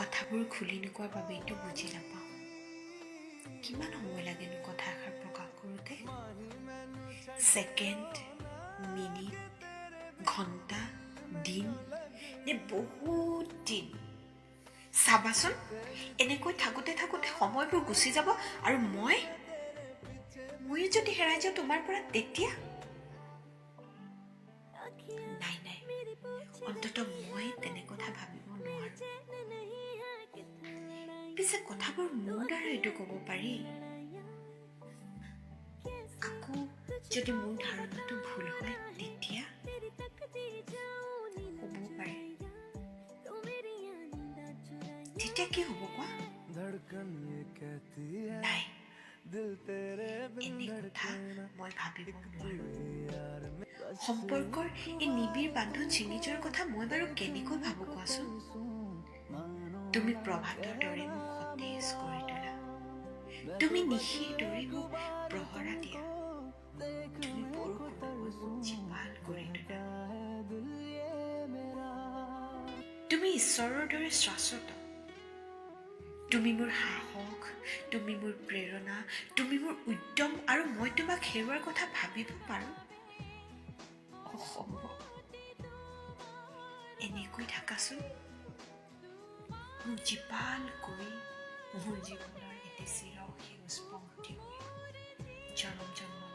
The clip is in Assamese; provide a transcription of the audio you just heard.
কথাবোৰ খুলি নোকোৱাৰ বাবেইতো বুজি নাপাওঁ কিমান সময় লাগেনো কথা এষাৰ প্ৰকাশ কৰোঁতে ছেকেণ্ড মিনিট ঘণ্টা দিন নে বহুত দিন চাবাচোন এনেকৈ থাকোঁতে থাকোঁতে সময়বোৰ গুচি যাব আৰু ময়ো যদি হেৰাই যাওঁ তোমাৰ পৰা তেতিয়া নাই নাই অন্ততঃ মই তেনে কথা ভাবিব নোৱাৰো পিছে কথাবোৰ মোৰ দ্বাৰা এইটো ক'ব পাৰি আকৌ যদি মোৰ ধাৰণাটো ভুল হয় তেতিয়া হ'বও পাৰে তেতিয়া কি হ'ব কোৱা নাই এনে কথা মই ভাবিব নোৱাৰো সম্পৰ্কৰ এই নিবিড় বান্ধোন ছিঙি যোৱাৰ কথা মই বাৰু কেনেকৈ ভাবো কোৱাচোন তুমি প্ৰভাতৰ দৰে মোক সতেজ কৰি তোলা তুমি নিশিৰ দৰে মোক প্ৰহৰা দিয়া তুমি বৰষুণৰ মোক জীপাল কৰি তোলা তুমি ঈশ্বৰৰ দৰে শাশ্বত তুমি মোৰ সাহস তুমি মোৰ প্ৰেৰণা তুমি মোৰ উদ্যম আৰু মই তোমাক হেৰুৱাৰ কথা ভাবিব পাৰো অসম্ভৱ এনেকৈ থাকাচোন মোক জীপাল কৰি মোৰ জীৱনৰ এটি চিৰ সেউজ পংক্তি হৈ জনম জন্ম